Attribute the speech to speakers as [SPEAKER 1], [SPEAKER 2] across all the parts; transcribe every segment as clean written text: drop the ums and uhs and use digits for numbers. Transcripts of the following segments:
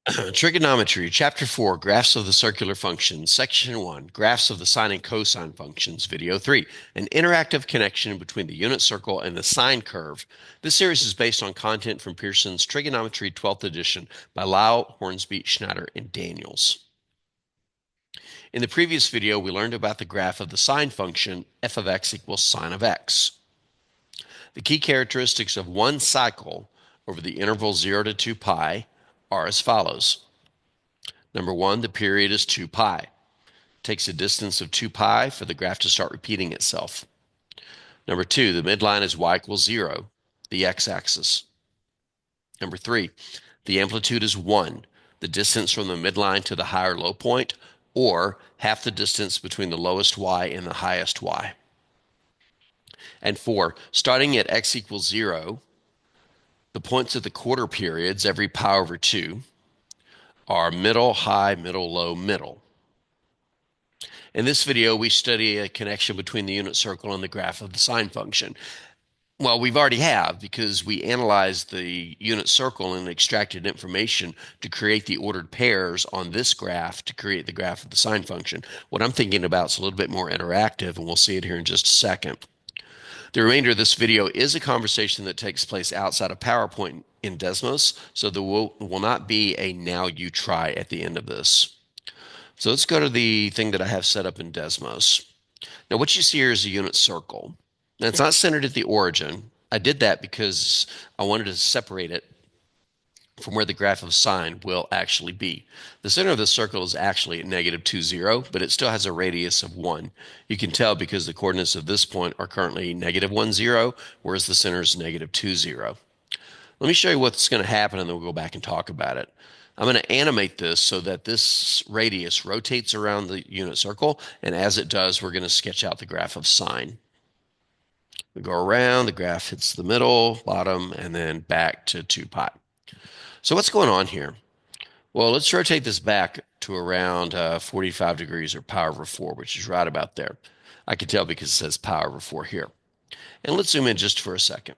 [SPEAKER 1] Trigonometry, Chapter 4, Graphs of the Circular Functions, Section 1, Graphs of the Sine and Cosine Functions, Video 3, an interactive connection between the unit circle and the sine curve. This series is based on content from Pearson's Trigonometry 12th edition by Lial, Hornsby, Schneider, and Daniels. In the previous video, we learned about the graph of the sine function, f of x equals sine of x. The key characteristics of one cycle over the interval 0 to 2 pi are as follows. Number one, the period is 2 pi. It takes a distance of 2 pi for the graph to start repeating itself. Number two, the midline is y equals 0, the x-axis. Number three, the amplitude is 1, the distance from the midline to the high or low point, or half the distance between the lowest y and the highest y. And four, starting at x equals 0, the points of the quarter periods, every pi over 2, are middle, high, middle, low, middle. In this video, we study a connection between the unit circle and the graph of the sine function. Well, we've already have because we analyzed the unit circle and extracted information to create the ordered pairs on this graph to create the graph of the sine function. What I'm thinking about is a little bit more interactive, and we'll see it here in just a second. The remainder of this video is a conversation that takes place outside of PowerPoint in Desmos, so there will not be a now you try at the end of this. So let's go to the thing that I have set up in Desmos. Now what you see here is a unit circle. Now it's not centered at the origin. I did that because I wanted to separate it from where the graph of sine will actually be. The center of the circle is actually at negative 2, 0, but it still has a radius of 1. You can tell because the coordinates of this point are currently negative 1, 0, whereas the center is negative 2, 0. Let me show you what's going to happen, and then we'll go back and talk about it. I'm going to animate this so that this radius rotates around the unit circle, and as it does, we're going to sketch out the graph of sine. We go around, the graph hits the middle, bottom, and then back to 2 pi. So what's going on here? Well, let's rotate this back to around 45 degrees or pi over 4, which is right about there. I can tell because it says pi over 4 here. And let's zoom in just for a second.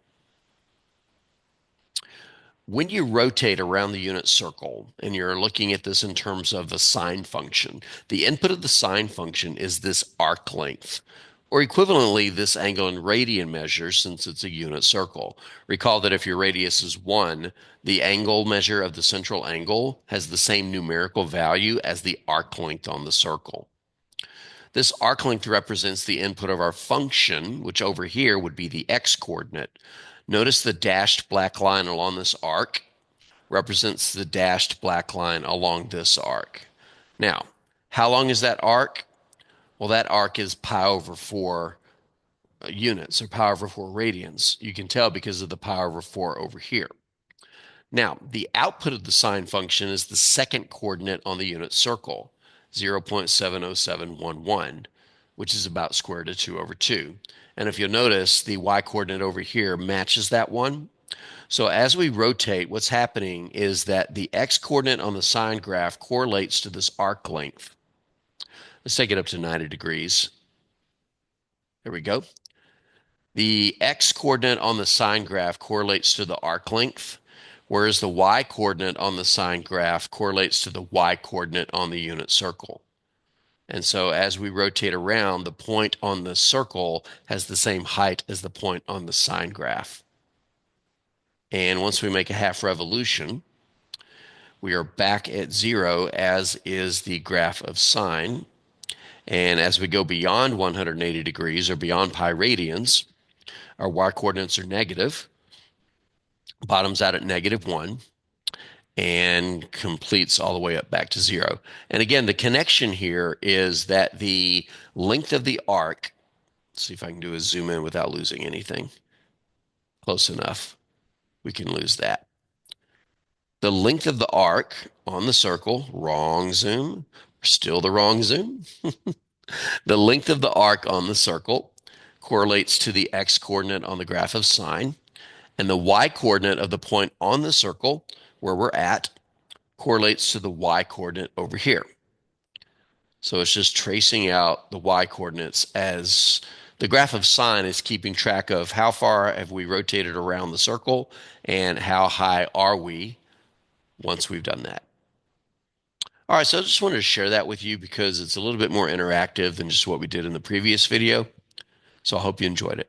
[SPEAKER 1] When you rotate around the unit circle, and you're looking at this in terms of the sine function, the input of the sine function is this arc length, or equivalently this angle in radian measure since it's a unit circle. Recall that if your radius is 1, the angle measure of the central angle has the same numerical value as the arc length on the circle. This arc length represents the input of our function, which over here would be the x-coordinate. Notice the dashed black line along this arc represents the dashed black line along this arc. Now, how long is that arc? Well, that arc is pi over 4 units, or pi over 4 radians. You can tell because of the pi over 4 over here. Now, the output of the sine function is the second coordinate on the unit circle, 0.70711, which is about square root of 2 over 2. And if you'll notice, the y-coordinate over here matches that one. So as we rotate, what's happening is that the x-coordinate on the sine graph correlates to this arc length. Let's take it up to 90 degrees. There we go. The x-coordinate on the sine graph correlates to the arc length, whereas the y-coordinate on the sine graph correlates to the y-coordinate on the unit circle. And so as we rotate around, the point on the circle has the same height as the point on the sine graph. And once we make a half revolution, we are back at 0, as is the graph of sine. And as we go beyond 180 degrees or beyond pi radians, our y-coordinates are negative, bottoms out at negative 1, and completes all the way up back to 0. And again, the connection here is that the length of the arc, let's see if I can do a zoom in without losing anything. Close enough. We can lose that. The length of the arc on the circle, wrong zoom, still the wrong zoom. The length of the arc on the circle correlates to the x-coordinate on the graph of sine, and the y-coordinate of the point on the circle where we're at correlates to the y-coordinate over here. So it's just tracing out the y-coordinates as the graph of sine is keeping track of how far have we rotated around the circle and how high are we once we've done that. All right, so I just wanted to share that with you because it's a little bit more interactive than just what we did in the previous video. So I hope you enjoyed it.